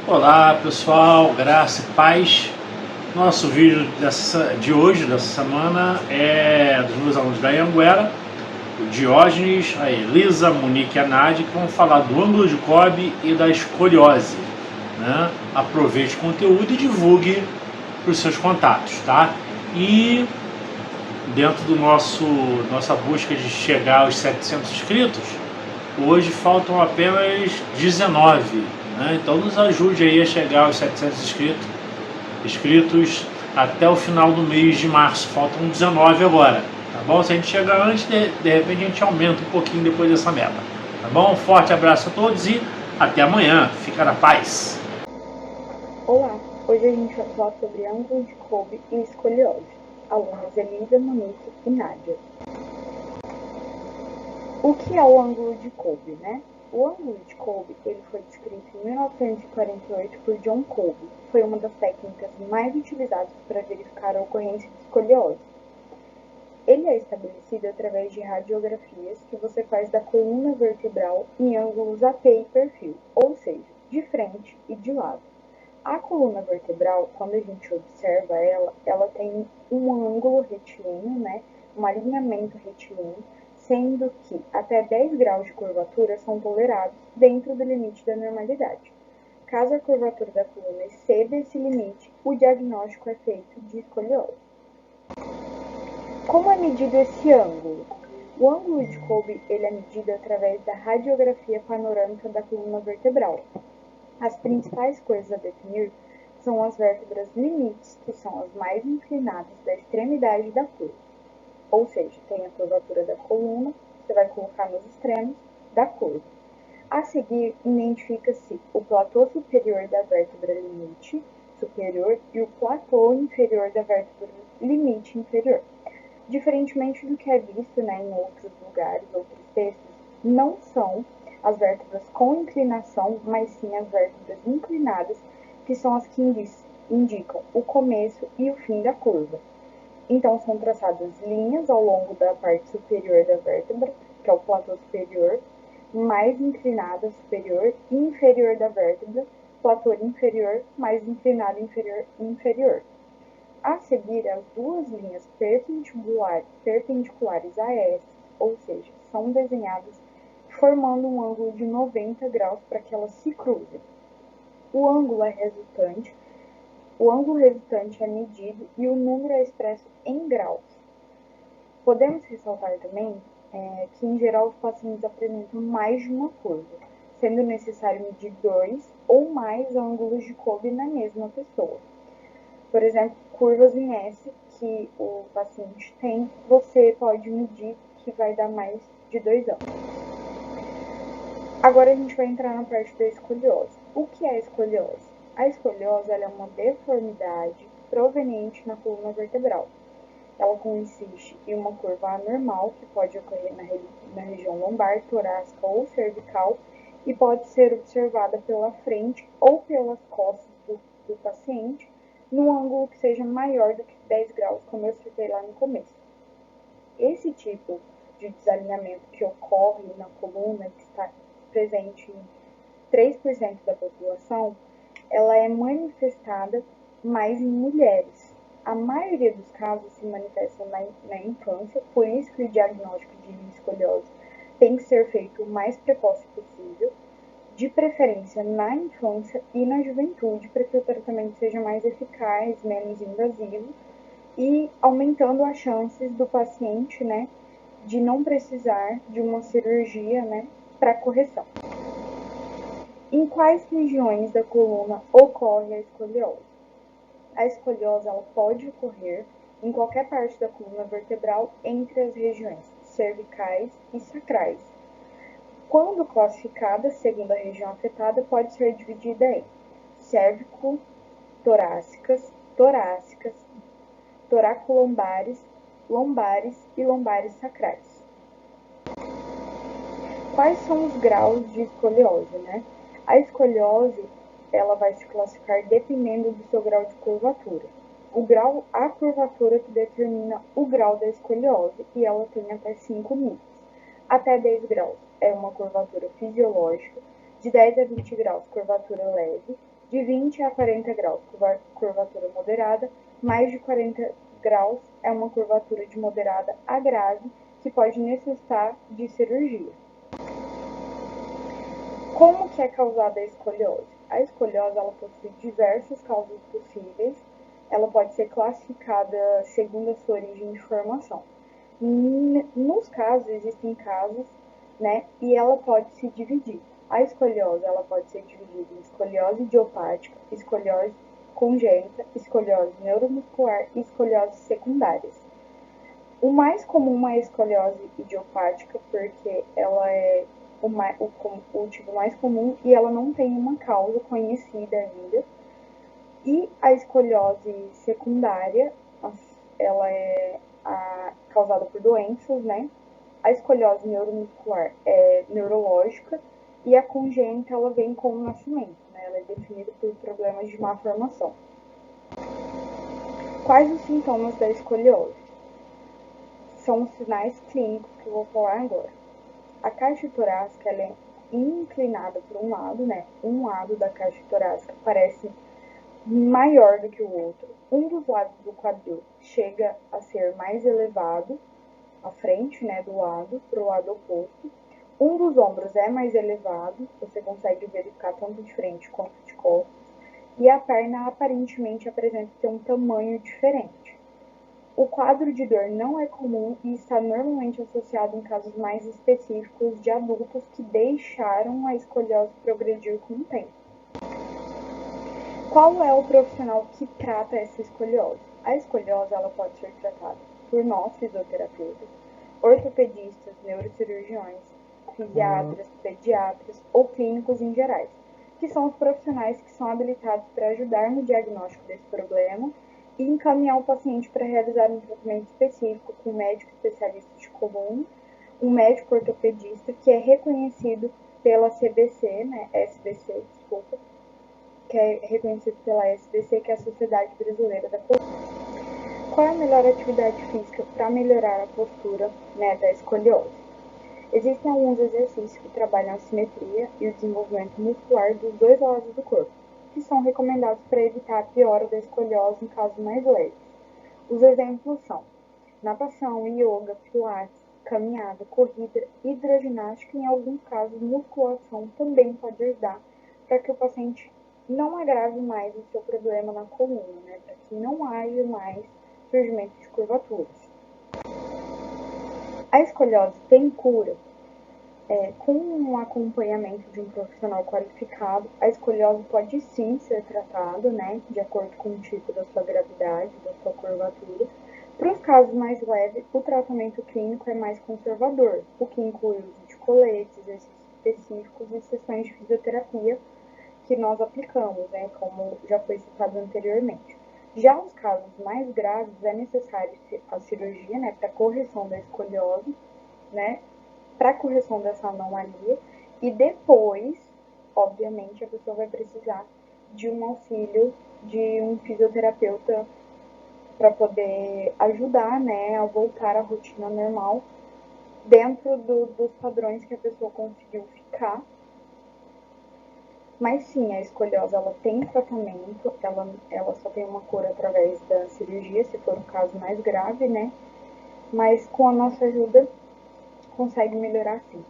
Olá pessoal, graça e paz. Nosso vídeo de hoje, dessa semana, é dos meus alunos da Anhanguera, o Diógenes, a Elisa, a Monique e a Nádia, que vão falar do ângulo de Cobb e da escoliose, né? Aproveite o conteúdo e divulgue para os seus contatos, tá? E dentro do nossa busca de chegar aos 700 inscritos, hoje faltam apenas 19, né? Então nos ajude aí a chegar aos 700 inscritos até o final do mês de março. Faltam 19 agora, tá bom? Se a gente chegar antes, de repente a gente aumenta um pouquinho depois dessa meta, tá bom? Forte abraço a todos e até amanhã. Fica na paz. Olá, hoje a gente vai falar sobre ângulo de Cobb e escoliose. Alunas Elisa, Monique e Nádia. O que é o ângulo de Cobb, né? O ângulo de Cobb ele foi descrito em 1948 por John Cobb. Foi uma das técnicas mais utilizadas para verificar a ocorrência de escoliose. Ele é estabelecido através de radiografias que você faz da coluna vertebral em ângulos AP e perfil, ou seja, de frente e de lado. A coluna vertebral, quando a gente observa ela tem um ângulo retilíneo, né? Um alinhamento retilíneo, sendo que até 10 graus de curvatura são tolerados dentro do limite da normalidade. Caso a curvatura da coluna exceda esse limite, o diagnóstico é feito de escoliose. Como é medido esse ângulo? O ângulo de Cobb ele é medido através da radiografia panorâmica da coluna vertebral. As principais coisas a definir são as vértebras limites, que são as mais inclinadas da extremidade da curva. Ou seja, tem a curvatura da coluna, você vai colocar nos extremos da curva. A seguir, identifica-se o platô superior da vértebra limite superior e o platô inferior da vértebra limite inferior. Diferentemente do que é visto em outros lugares, outros textos, não são as vértebras com inclinação, mas sim as vértebras inclinadas, que são as que indicam o começo e o fim da curva. Então, são traçadas linhas ao longo da parte superior da vértebra, que é o platô superior, mais inclinada superior e inferior da vértebra, platô inferior, mais inclinada inferior e inferior. A seguir, as duas linhas perpendiculares a essa, ou seja, são desenhadas formando um ângulo de 90 graus para que elas se cruzem. O ângulo resultante é medido e o número é expresso em graus. Podemos ressaltar também que, em geral, os pacientes apresentam mais de uma curva, sendo necessário medir 2 ou mais ângulos de Cobb na mesma pessoa. Por exemplo, curvas em S que o paciente tem, você pode medir que vai dar mais de 2 ângulos. Agora a gente vai entrar na parte da escoliose. O que é a escoliose? A escoliose é uma deformidade proveniente na coluna vertebral. Ela consiste em uma curva anormal que pode ocorrer na região lombar, torácica ou cervical e pode ser observada pela frente ou pelas costas do paciente num ângulo que seja maior do que 10 graus, como eu citei lá no começo. Esse tipo de desalinhamento que ocorre na coluna, que está presente em 3% da população, ela é manifestada mais em mulheres. A maioria dos casos se manifestam na infância, por isso que o diagnóstico de escoliose tem que ser feito o mais precoce possível, de preferência na infância e na juventude, para que o tratamento seja mais eficaz, menos invasivo e aumentando as chances do paciente, de não precisar de uma cirurgia, para correção. Em quais regiões da coluna ocorre a escoliose? A escoliose ela pode ocorrer em qualquer parte da coluna vertebral entre as regiões cervicais e sacrais. Quando classificada segundo a região afetada, pode ser dividida em cérvico-torácicas, toracolombares, lombares e lombares sacrais. Quais são os graus de escoliose, A escoliose, ela vai se classificar dependendo do seu grau de curvatura. A curvatura que determina o grau da escoliose, e ela tem até 5 níveis. Até 10 graus é uma curvatura fisiológica, de 10 a 20 graus, curvatura leve, de 20 a 40 graus, curvatura moderada. Mais de 40 graus é uma curvatura de moderada a grave, que pode necessitar de cirurgia. Como que é causada a escoliose? A escoliose ela possui diversas causas possíveis. Ela pode ser classificada segundo a sua origem de formação. Nos casos, existem casos, né, e ela pode se dividir. A escoliose ela pode ser dividida em escoliose idiopática, escoliose congênita, escoliose neuromuscular e escoliose secundárias. O mais comum é a escoliose idiopática, porque ela é o tipo mais comum e ela não tem uma causa conhecida ainda. E a escoliose secundária, ela é causada por doenças, né? A escoliose neuromuscular é neurológica e a congênita ela vem com o nascimento, né? Ela é definida por problemas de má formação. Quais os sintomas da escoliose? São os sinais clínicos que eu vou falar agora. A caixa torácica ela é inclinada para um lado, né? Um lado da caixa torácica parece maior do que o outro. Um dos lados do quadril chega a ser mais elevado, à frente, né, do lado, para o lado oposto. Um dos ombros é mais elevado, você consegue verificar tanto de frente quanto de costas. E a perna aparentemente apresenta ter um tamanho diferente. O quadro de dor não é comum e está normalmente associado em casos mais específicos de adultos que deixaram a escoliose progredir com o tempo. Qual é o profissional que trata essa escoliose? A escoliose ela pode ser tratada por nós, fisioterapeutas, ortopedistas, neurocirurgiões, fisiatras, pediatras ou clínicos em gerais, que são os profissionais que são habilitados para ajudar no diagnóstico desse problema e encaminhar o paciente para realizar um tratamento específico com um médico especialista de coluna, um médico ortopedista que é reconhecido pela CBC, né, SBC, desculpa, que é reconhecido pela SBC, que é a Sociedade Brasileira da Coluna. Qual é a melhor atividade física para melhorar a postura, né, da escoliose? Existem alguns exercícios que trabalham a simetria e o desenvolvimento muscular dos dois lados do corpo, que são recomendados para evitar a piora da escoliose em casos mais leves. Os exemplos são natação, yoga, pilates, caminhada, corrida, hidroginástica e, em alguns casos, musculação também pode ajudar para que o paciente não agrave mais o seu problema na coluna, né, para que não haja mais surgimento de curvaturas. A escoliose tem cura? Com um acompanhamento de um profissional qualificado, a escoliose pode sim ser tratada, né, de acordo com o tipo da sua gravidade, da sua curvatura. Para os casos mais leves, o tratamento clínico é mais conservador, o que inclui o uso de coletes, exercícios específicos e sessões de fisioterapia que nós aplicamos, né, como já foi citado anteriormente. Já os casos mais graves, é necessário a cirurgia, né, para correção da escoliose, né, para correção dessa anomalia, e depois, obviamente, a pessoa vai precisar de um auxílio de um fisioterapeuta para poder ajudar, né, a voltar à rotina normal dentro dos padrões que a pessoa conseguiu ficar. Mas sim, a escoliose ela tem tratamento, ela só tem uma cura através da cirurgia, se for um caso mais grave, né? Mas com a nossa ajuda consegue melhorar sim.